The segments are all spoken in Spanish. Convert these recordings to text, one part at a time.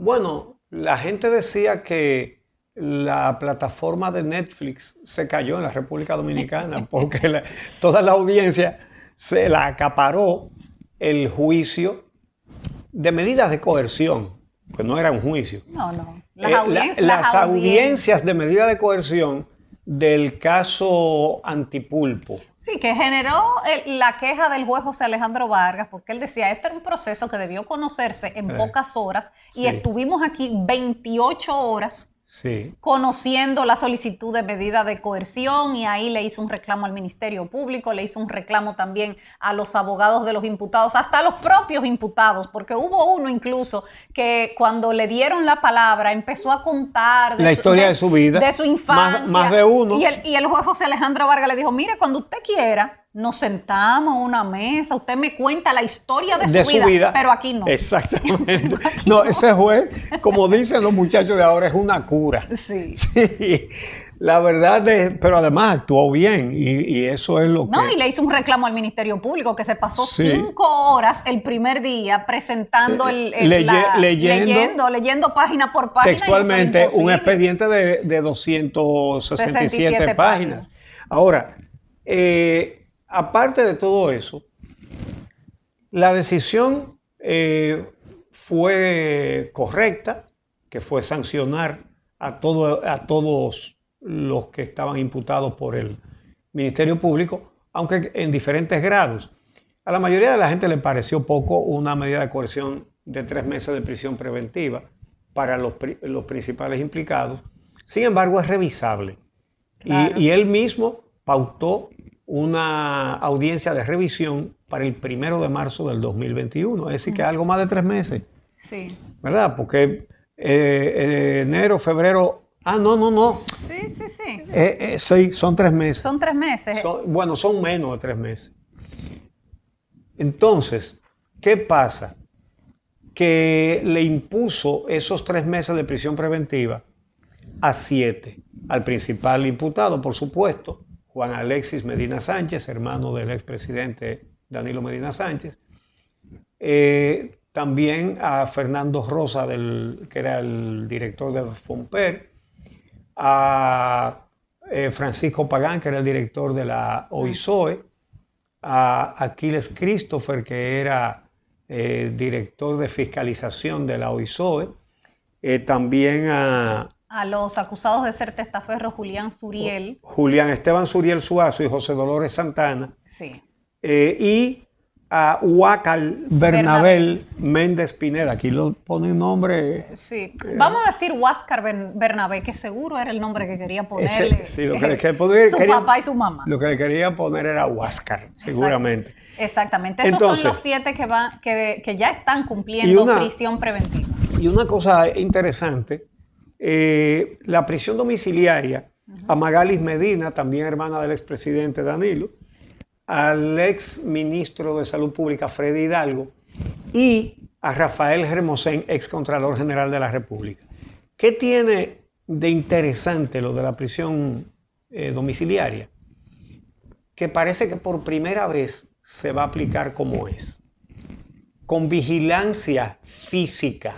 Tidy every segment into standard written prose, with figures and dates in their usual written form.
Bueno, la gente decía que la plataforma de Netflix se cayó en la República Dominicana porque toda la audiencia se la acaparó el juicio de medidas de coerción, que no era un juicio. No, no. Las audiencias de medida de coerción del caso Antipulpo. Sí, que generó la queja del juez José Alejandro Vargas, porque él decía, este era un proceso que debió conocerse en pocas horas, y estuvimos aquí 28 horas conociendo la solicitud de medida de coerción, y ahí le hizo un reclamo al Ministerio Público, le hizo un reclamo también a los abogados de los imputados, hasta a los propios imputados, porque hubo uno incluso que cuando le dieron la palabra empezó a contar la historia de su vida, de su infancia, más de uno. Y el juez José Alejandro Vargas le dijo, mire, cuando usted quiera, nos sentamos a una mesa, usted me cuenta la historia de su vida, pero aquí no. Exactamente. No, ese juez, como dicen los muchachos de ahora, es una cura. Sí. Sí. La verdad es, pero además actuó bien y eso es lo que... No, y le hizo un reclamo al Ministerio Público que se pasó 5 horas el primer día presentando leyendo página por página. Textualmente, un expediente de 267 páginas. Ahora, aparte de todo eso, la decisión fue correcta, que fue sancionar a todos los que estaban imputados por el Ministerio Público, aunque en diferentes grados. A la mayoría de la gente le pareció poco una medida de coerción de 3 meses de prisión preventiva para los principales implicados. Sin embargo, es revisable. Claro. Y él mismo pautó una audiencia de revisión para el 1 de marzo del 2021, es decir, que algo más de 3 meses. Sí. ¿Verdad? Porque enero, febrero... no. Sí. Sí, son 3 meses. Son 3 meses. Son menos de 3 meses. Entonces, ¿qué pasa? Que le impuso esos 3 meses de prisión preventiva a 7. Al principal imputado, por supuesto, Juan Alexis Medina Sánchez, hermano del expresidente Danilo Medina Sánchez. También a Fernando Rosa, que era el director de Fomper, a Francisco Pagán, que era el director de la OISOE, a Aquiles Christopher, que era director de fiscalización de la OISOE, también a los acusados de ser testaferros Julián Suriel. Julián Esteban Suriel Suazo y José Dolores Santana. Sí. Y a Huácal Bernabel Méndez Pineda. Aquí lo ponen nombre. Sí. Vamos a decir Huáscar Bernabé, que seguro era el nombre que quería ponerle. Sí, lo que le quería su papá y su mamá. Lo que le quería poner era Huáscar, seguramente. Exactamente. Esos son los 7 que ya están cumpliendo prisión preventiva. Y una cosa interesante, la prisión domiciliaria a Magalis Medina, también hermana del expresidente Danilo, al ex ministro de Salud Pública Freddy Hidalgo y a Rafael Hermosén, ex Contralor General de la República. ¿Qué tiene de interesante lo de la prisión domiciliaria? Que parece que por primera vez se va a aplicar como es, con vigilancia física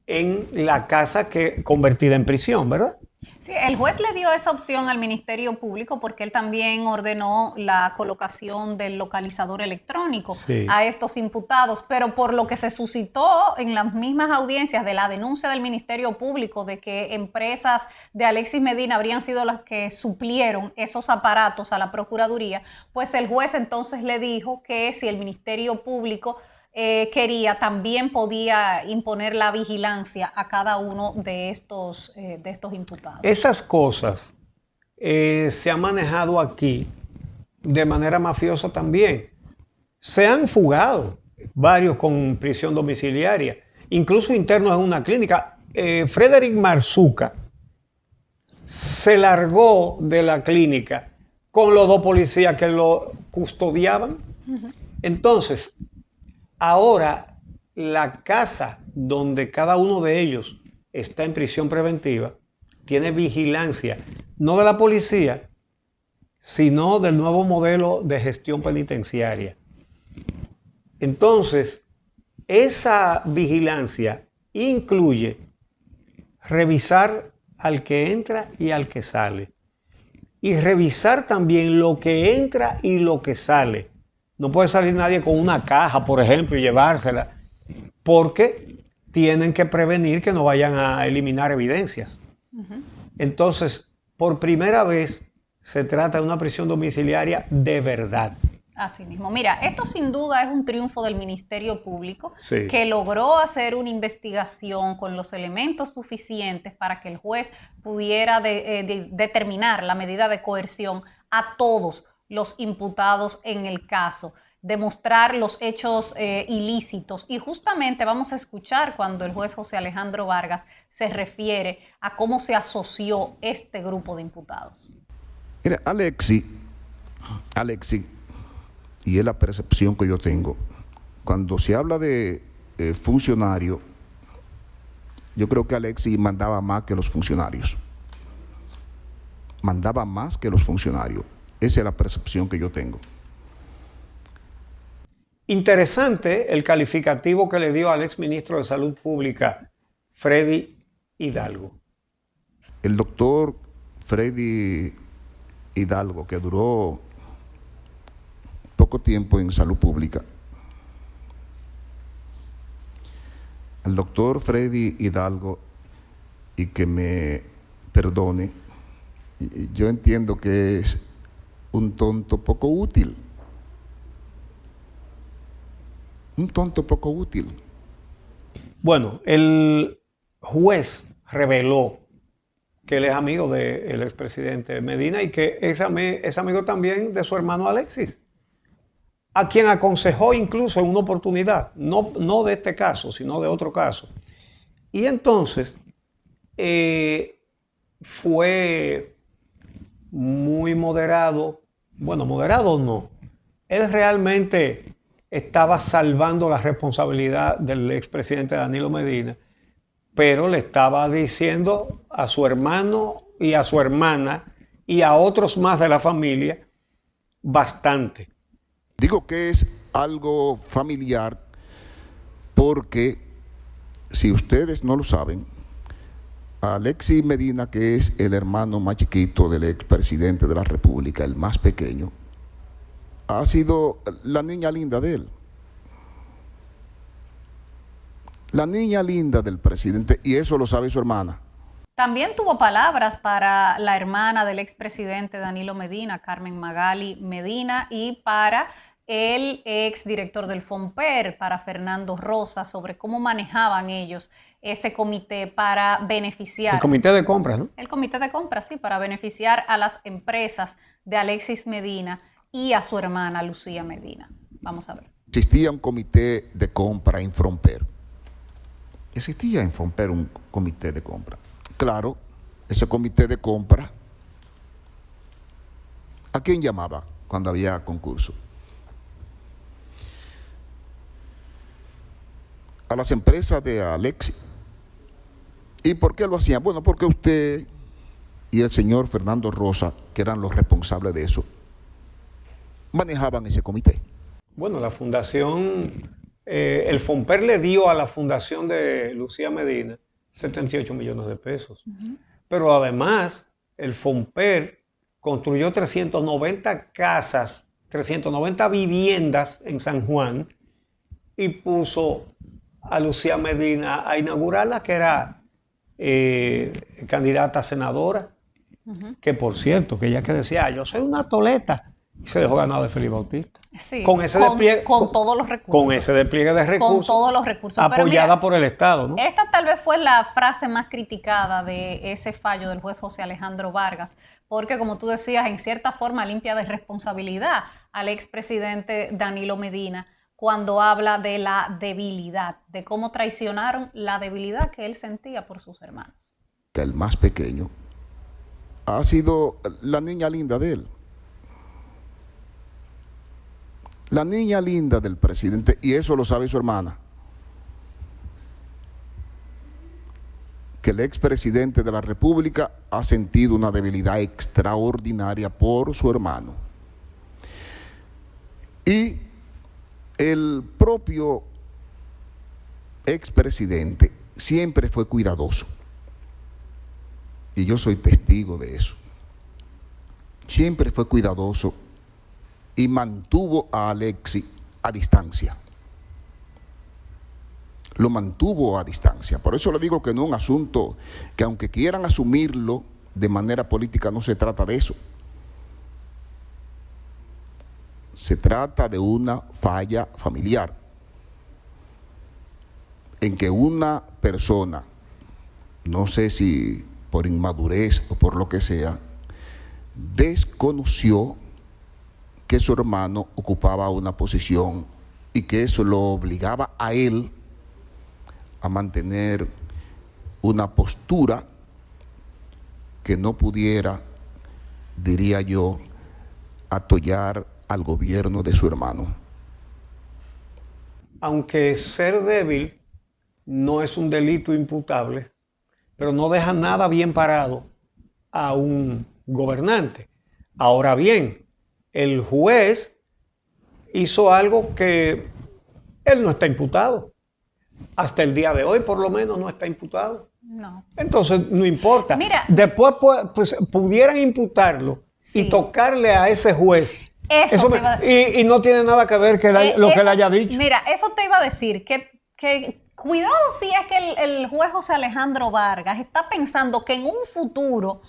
en la casa convertida en prisión, ¿verdad? Sí, el juez le dio esa opción al Ministerio Público porque él también ordenó la colocación del localizador electrónico a estos imputados, pero por lo que se suscitó en las mismas audiencias de la denuncia del Ministerio Público de que empresas de Alexis Medina habrían sido las que suplieron esos aparatos a la Procuraduría, pues el juez entonces le dijo que si el Ministerio Público quería, también podía imponer la vigilancia a cada uno de estos imputados. Esas cosas se han manejado aquí de manera mafiosa también. Se han fugado varios con prisión domiciliaria, incluso internos en una clínica. Frederick Marzuca se largó de la clínica con los 2 policías que lo custodiaban. Entonces, ahora, la casa donde cada uno de ellos está en prisión preventiva tiene vigilancia, no de la policía, sino del nuevo modelo de gestión penitenciaria. Entonces, esa vigilancia incluye revisar al que entra y al que sale. Y revisar también lo que entra y lo que sale. No puede salir nadie con una caja, por ejemplo, y llevársela, porque tienen que prevenir que no vayan a eliminar evidencias. Entonces, por primera vez, se trata de una prisión domiciliaria de verdad. Así mismo. Mira, esto sin duda es un triunfo del Ministerio Público, Sí, que logró hacer una investigación con los elementos suficientes para que el juez pudiera determinar la medida de coerción a todos los imputados en el caso, demostrar los hechos ilícitos. Y justamente vamos a escuchar cuando el juez José Alejandro Vargas se refiere a cómo se asoció este grupo de imputados. Mira, Alexis, y es la percepción que yo tengo, cuando se habla de funcionario, yo creo que Alexis mandaba más que los funcionarios. Mandaba más que los funcionarios. Esa es la percepción que yo tengo. interesante el calificativo que le dio al exministro de Salud Pública, Freddy Hidalgo. El doctor Freddy Hidalgo, que duró poco tiempo en salud pública. El doctor Freddy Hidalgo, y que me perdone, yo entiendo que es un tonto poco útil. Un tonto poco útil. Bueno, el juez reveló que él es amigo del expresidente Medina y que es amigo también de su hermano Alexis, a quien aconsejó incluso en una oportunidad, no de este caso, sino de otro caso. Y entonces fue muy moderado, bueno, moderado no, él realmente estaba salvando la responsabilidad del expresidente Danilo Medina, pero le estaba diciendo a su hermano y a su hermana y a otros más de la familia bastante. Digo que es algo familiar porque, si ustedes no lo saben, Alexis Medina, que es el hermano más chiquito del expresidente de la República, el más pequeño, ha sido la niña linda de él. La niña linda del presidente, y eso lo sabe su hermana. También tuvo palabras para la hermana del expresidente Danilo Medina, Carmen Magali Medina, y para el exdirector del FOMPER, para Fernando Rosa, sobre cómo manejaban ellos ese comité para beneficiar. El comité de compras, ¿no? El comité de compras, sí, para beneficiar a las empresas de Alexis Medina y a su hermana Lucía Medina. Vamos a ver. Existía un comité de compra en FOMPER. Existía en FOMPER un comité de compra. Claro, ese comité de compra, ¿a quién llamaba cuando había concurso? A las empresas de Alexis. ¿Y por qué lo hacían? Bueno, porque usted y el señor Fernando Rosa, que eran los responsables de eso, manejaban ese comité. Bueno, la fundación, el FOMPER le dio a la fundación de Lucía Medina 78 millones de pesos. Pero además, el FOMPER construyó 390 casas, 390 viviendas en San Juan y puso a Lucía Medina a inaugurarla, que era candidata a senadora, que por cierto, que ella que decía, yo soy una toleta, y se dejó ganar de Félix Bautista. Sí, con todos los recursos. Con ese despliegue de recursos. Con todos los recursos. Apoyada mira, por el Estado, ¿no? Esta tal vez fue la frase más criticada de ese fallo del juez José Alejandro Vargas, porque como tú decías, en cierta forma limpia de responsabilidad al expresidente Danilo Medina cuando habla de la debilidad, de cómo traicionaron la debilidad que él sentía por sus hermanos. Que el más pequeño ha sido la niña linda de él. La niña linda del presidente, y eso lo sabe su hermana. Que el expresidente de la República ha sentido una debilidad extraordinaria por su hermano. Y el propio expresidente siempre fue cuidadoso. Y yo soy testigo de eso. Siempre fue cuidadoso y mantuvo a Alexis a distancia. Lo mantuvo a distancia. Por eso le digo que no es un asunto que, aunque quieran asumirlo de manera política, no se trata de eso. Se trata de una falla familiar en que una persona, no sé si por inmadurez o por lo que sea, desconoció que su hermano ocupaba una posición y que eso lo obligaba a él a mantener una postura que no pudiera, diría yo, atollar al gobierno de su hermano. Aunque ser débil no es un delito imputable, pero no deja nada bien parado a un gobernante. Ahora bien, el juez hizo algo que él no está imputado. Hasta el día de hoy, por lo menos, no está imputado. No. Entonces, no importa. Mira, después pues, pudieran imputarlo y tocarle a ese juez. Y no tiene nada que ver que lo que él haya dicho. Mira, eso te iba a decir, que cuidado si es que el juez José Alejandro Vargas está pensando que en un futuro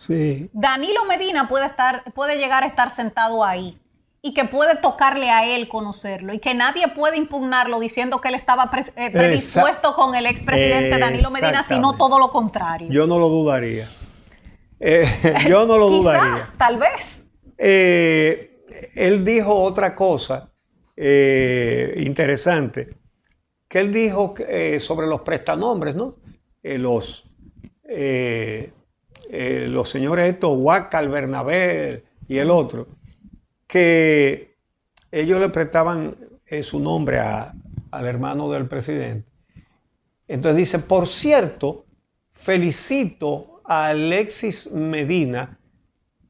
Danilo Medina puede llegar a estar sentado ahí y que puede tocarle a él conocerlo y que nadie puede impugnarlo diciendo que él estaba predispuesto con el expresidente Danilo Medina, sino todo lo contrario. Yo no lo dudaría. Yo no lo dudaría. Quizás, tal vez. Él dijo otra cosa interesante, que él dijo sobre los prestanombres, ¿no? Los señores estos, Huácal, Bernabé y el otro, que ellos le prestaban su nombre al hermano del presidente. Entonces dice, por cierto, felicito a Alexis Medina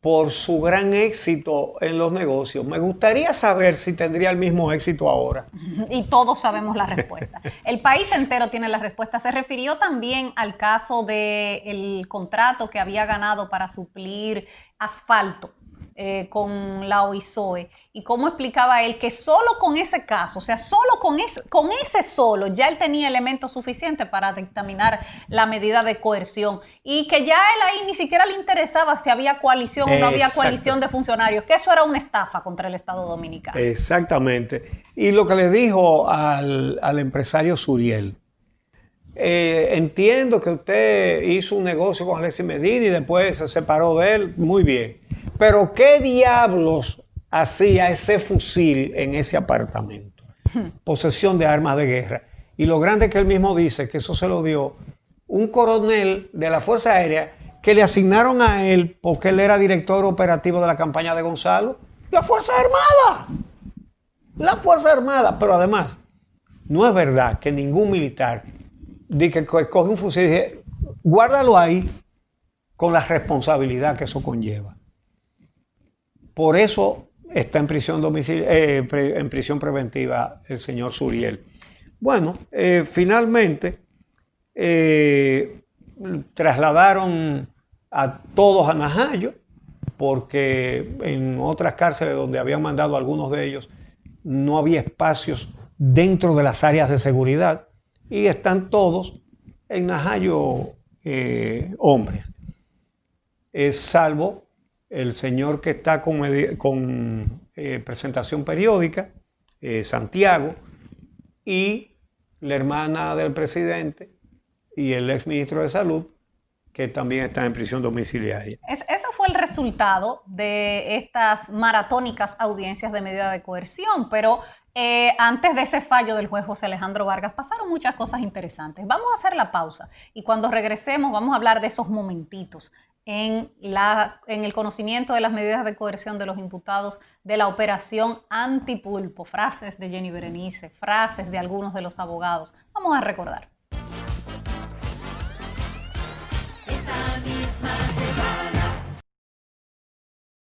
por su gran éxito en los negocios. Me gustaría saber si tendría el mismo éxito ahora. Y todos sabemos la respuesta. El país entero tiene la respuesta. Se refirió también al caso del contrato que había ganado para suplir asfalto con la OISOE, y cómo explicaba él que solo con ese caso, o sea, solo con ese solo, ya él tenía elementos suficientes para dictaminar la medida de coerción, y que ya él ahí ni siquiera le interesaba si había coalición o no había coalición de funcionarios, que eso era una estafa contra el Estado Dominicano. Exactamente. Y lo que le dijo al empresario Suriel, entiendo que usted hizo un negocio con Alexis Medina y después se separó de él, muy bien. Pero ¿qué diablos hacía ese fusil en ese apartamento? Posesión de armas de guerra. Y lo grande que él mismo dice, que eso se lo dio un coronel de la Fuerza Aérea que le asignaron a él porque él era director operativo de la campaña de Gonzalo. ¡La Fuerza Armada! La Fuerza Armada. Pero además, no es verdad que ningún militar dice que coge un fusil y dice, guárdalo ahí con la responsabilidad que eso conlleva. Por eso está en prisión en prisión preventiva el señor Suriel. Bueno, finalmente trasladaron a todos a Najayo, porque en otras cárceles donde habían mandado a algunos de ellos no había espacios dentro de las áreas de seguridad, y están todos en Najayo hombres, salvo el señor que está con presentación periódica, Santiago, y la hermana del presidente y el ex ministro de Salud, que también están en prisión domiciliaria. Eso fue el resultado de estas maratónicas audiencias de medida de coerción, pero antes de ese fallo del juez José Alejandro Vargas pasaron muchas cosas interesantes. Vamos a hacer la pausa y cuando regresemos vamos a hablar de esos momentitos en el conocimiento de las medidas de coerción de los imputados de la operación Antipulpo, frases de Jenny Berenice, frases de algunos de los abogados. Vamos a recordar. Esta misma semana.